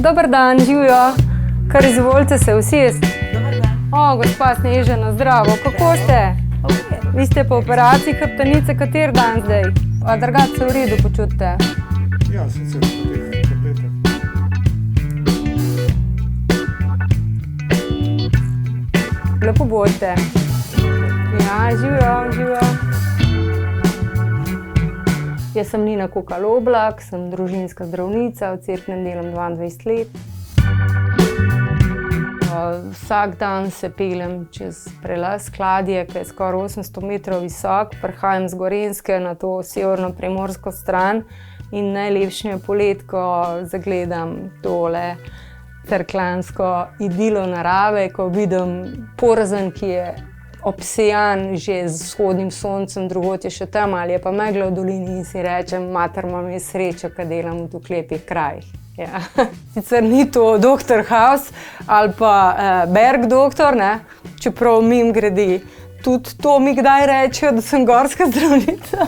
Dober dan, živijo. Kar izvolite se usesti. Dober dan. O, gospa Snežana, zdravo. Kako ste? Vi ste po operaciji hrbtenice, kater dan zdaj? A drugače se v redu počutite? Ja, sicer po teh tabletah. Lepo bodite. Ja, živijo. Jaz sem Nina Kokal-Oblak, sem družinska zdravnica, v Cerknem delam 22 let. Vsak dan se peljem čez prelaz Kladje, ki je skoraj 800 metrov visok. Prihajam z Gorenjske na to severno primorsko stran in najlepše je poleti, ko zagledam tole cerkljansko idilo narave, ko vidim Porzen, ki je obsejan že z vzhodnim soncem, drugod je še tam, ali je pa megla v dolini in si rečem, mater, imam jaz srečo, ko delam v teh lepih krajih. Ja. Sicer ni to Dr. House ali pa Berg doktor, ne? Čeprav mimogrede, tudi to mi kdaj rečejo, da sem gorska zdravnica.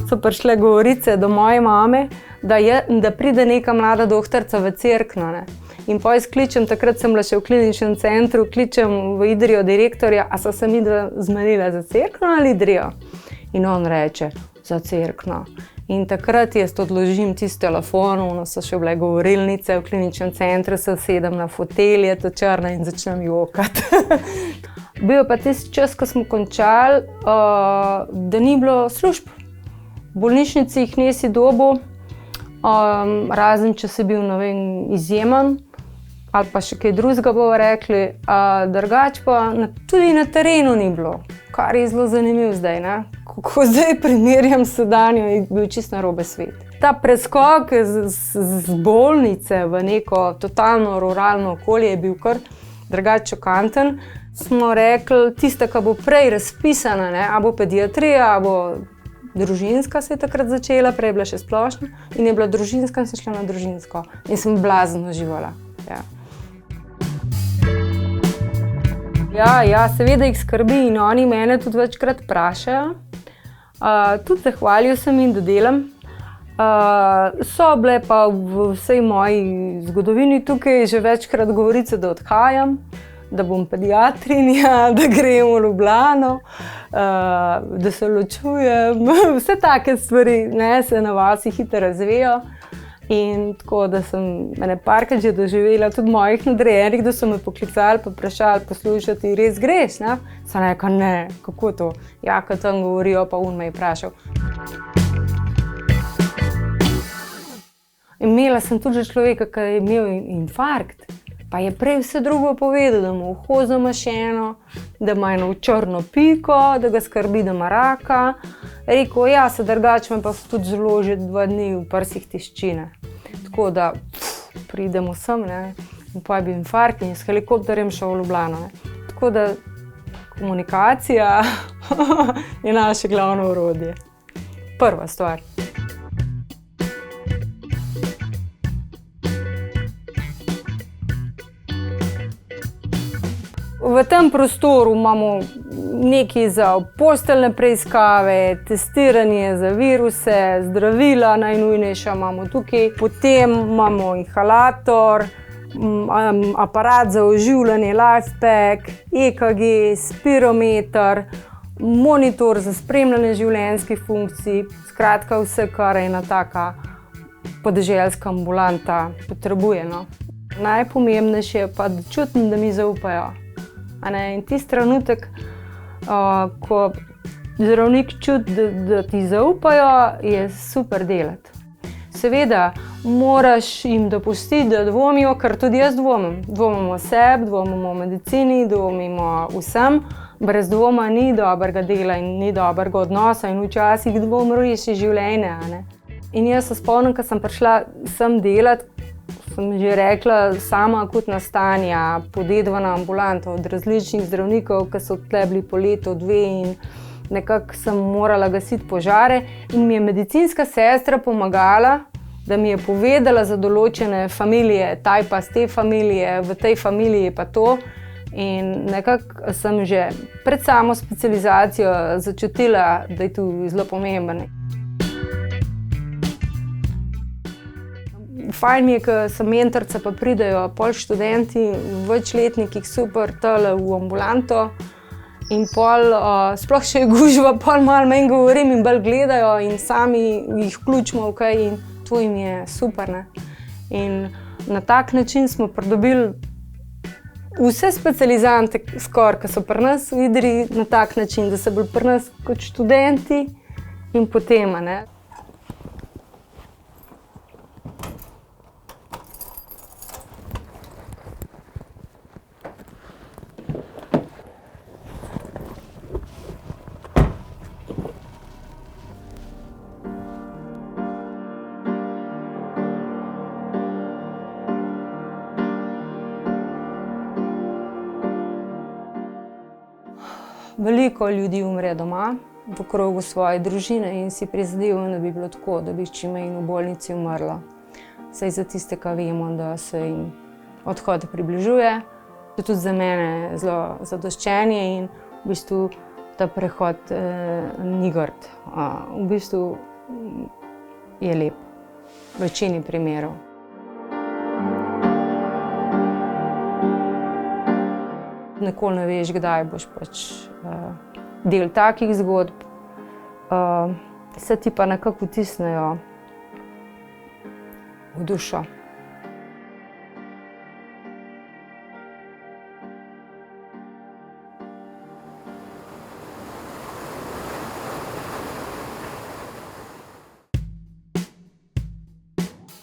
So prišle govorice do moje mame, da pride neka mlada doktorica v Cerkno, ne? In pa jaz kličem, takrat sem bila še v kliničnem centru, kličem v Idrijo direktorja, a so se midva zmenila za Cerkno ali Idrijo? In on reče, za Cerkno. In takrat jaz odložim tisti telefon, so še bile govorilnice v kliničnem centru, se usedem na fotelje, to črna in začnem jokati. Bil pa tisti čas, ko smo končali, da ni bilo služb. V bolnišnici jih nisi dobil, razen če si bil, ne vem, izjemen, ali pa še kaj drugega bomo rekli, drugače pa tudi na terenu ni bilo, kar je zelo zanimivo zdaj, ne? Kako zdaj primerjam sedanjo, je bil čisto narobe svet. Ta preskok z bolnice v neko totalno ruralno okolje je bil kar drugače šokanten. Smo rekli, tista, ki bo prej razpisana, ne? A bo pediatrija, a bo družinska, se je takrat začela, prej je bila še splošna, in je bila družinska in sem šla na družinsko. In sem blazno uživala. Ja, seveda jih skrbi in oni mene tudi večkrat vprašajo. Tudi zahvalijo se mi, da delam. So bile pa v vsej moji zgodovini tukaj že večkrat govorice, da odhajam, da bom pediatrinja, da grem v Ljubljano, da se ločujem. Vse take stvari, ne, se na vasi hitro razvijajo. In tako, da sem ene parkrat že doživela tudi mojih nadrejenih, da so me poklicali pa vprašali, poslušati, res greš, ne? Sem rekla, ne, kako to? Ja, ko tam govorijo, pa on me je vprašal. Imela sem tudi že človeka, ki je imel infarkt, pa je prej vse drugo povedal, da ima uho zamašeno, da ima eno črno piko, da ga skrbi, da ima raka. Rekel, ja, se drugače me pa tudi zelo že 2 dni v prsih tiščine. Tako da pridemo sem, ne, in pa je bil infarkt in s helikopterjem šel v Ljubljano, ne. Tako da komunikacija je naše glavno orodje. Prva stvar. V tem prostoru imamo nekaj za posteljne preiskave, testiranje za viruse, zdravila najnujnejša imamo tukaj. Potem imamo inhalator, aparat za oživljanje LifePak, EKG, spirometer, monitor za spremljanje življenjskih funkcij. Skratka, vse, kar ena taka podeželska ambulanta potrebuje, no. Najpomembnejše je pa, da čutim, da mi zaupajo. In tisti trenutek, ko zdravnik čuti, da ti zaupajo, je super delati. Seveda, moraš jim dopustiti, da dvomijo, ker tudi jaz dvomim. Dvomimo o sebi, dvomimo o medicini, dvomimo vsem. Brez dvoma ni dobrega dela in ni dobrega odnosa in včasih dvom reši življenje, ne. In jaz se spomnim, ko sem prišla sem delati, sem že rekla, sama akutna stanja, podedovana ambulanta od različnih zdravnikov, ki so tle bili po leto, 2 in nekako sem morala gasiti požare. In mi je medicinska sestra pomagala, da mi je povedala za določene familije, taj pa z te familije, v tej familiji pa to. In nekako sem že pred samo specializacijo začutila, da je to zelo pomembno. fajn mi je, ko sem mentorica, pa pridejo pol študenti, večletniki, super, tale v ambulanto in pol, sploh še je gužva, pol malo manj govorim in bolj gledajo in sami jih vključimo, okay, in to jim je super, ne. In na tak način smo pridobili vse specializante skoraj, ki so pri nas videli na tak način, da so bili pri nas kot študenti in potem, ne. Veliko ljudi umre doma, v krogu svoje družine in si prizadevam, da bi bilo tako, da bi čim manj v bolnici umrlo. Saj za tiste, ki vemo, da se jim odhod približuje. To je tudi za mene zelo zadoščenje in v bistvu ta prehod ni grd. V bistvu je lep, v večini primerov. Nikoli ne veš, kdaj boš pač del takih zgodb, se ti pa nekako vtisnejo v dušo.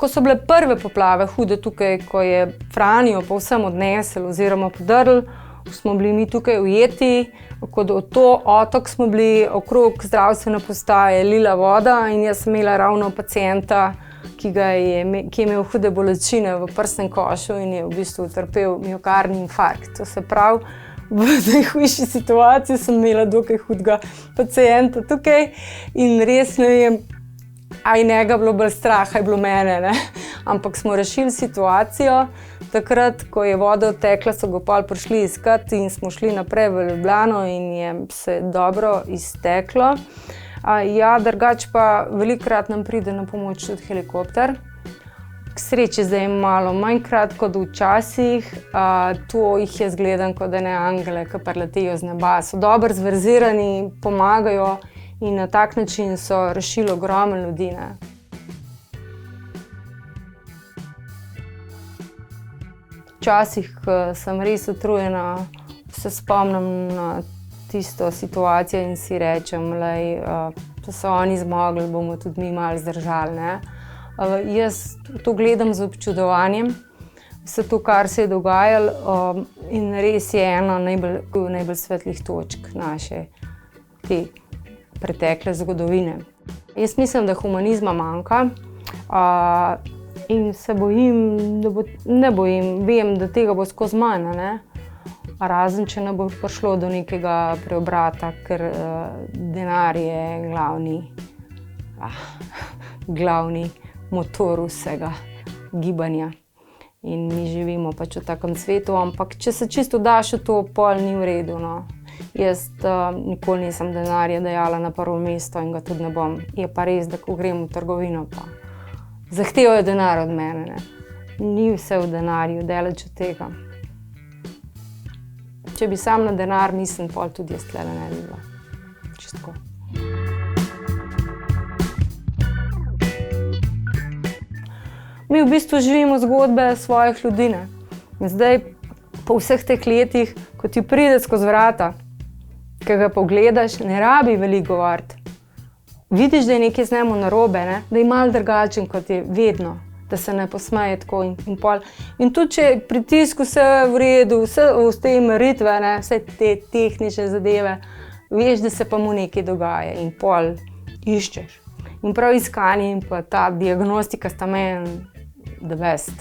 Ko so bile prve poplave hude tukaj, ko je Franjo povsem odnesel oziroma podrl, smo bili mi tukaj ujeti, kot otok smo bili, okrog zdravstvene postaje lila voda in jaz sem imela ravno pacienta, ki je imel hude bolečine v prsnem košu in je v bistvu utrpel miokardni infarkt. To se pravi, v najhujši situaciji sem imela dokaj hudega pacienta tukaj in res ne vem, a je njega bilo bolj strah, a je bilo mene, ne? Ampak smo rešili situacijo. Takrat, ko je voda odtekla, so ga pol prišli iskat in smo šli naprej v Ljubljano in je se dobro izteklo. Drugače pa velikokrat nam pride na pomoč tudi helikopter. K sreči zdaj malo manjkrat kot včasih. To jih jaz gledam kot ene angele, ki priletijo z neba. So dobro zverzirani, pomagajo in na tak način so rešili ogromno ljudi, ne. Včasih, ko sem res utrujena, se spomnim na tisto situacijo in si rečem, da so oni zmogli, bomo tudi mi malo zdržali, ne. Jaz to gledam z občudovanjem, vse to, kar se je dogajalo, in res je ena najbolj svetlih točk naše te pretekle zgodovine. Jaz mislim, da humanizma manjka in se bojim, vem, da tega bo skozi manj, ne. Razen, če ne bo prišlo do nekega preobrata, ker denar je glavni motor vsega gibanja. In mi živimo pač v takem svetu, ampak če se čisto daš v to, pol ni v redu, no. Jaz nikoli nisem denarja dajala na prvo mesto in ga tudi ne bom. Je pa res, da ko grem v trgovino, pa zahtevajo denar od mene, ne. Ni vse v denarju, daleč od tega. Če bi sam na denar mislim, pol tudi jaz tlele ne bi bila. Čisto tako. Mi v bistvu živimo zgodbe svojih ljudi, ne. In zdaj, po vseh teh letih, ko ti pride skozi vrata, ki ga pogledaš, ne rabi veliko govoriti. Vidiš, da je nekaj z njim narobe, ne? Da je malo drugačen, kot je vedno, da se ne posmeje tako in pol. In tudi, če je pritisk vse v redu, vse te meritve, ne? Vse te tehnične zadeve, veš, da se pa mu nekaj dogaja in pol iščeš. In prav iskanje in pa ta diagnostika sta meni the best.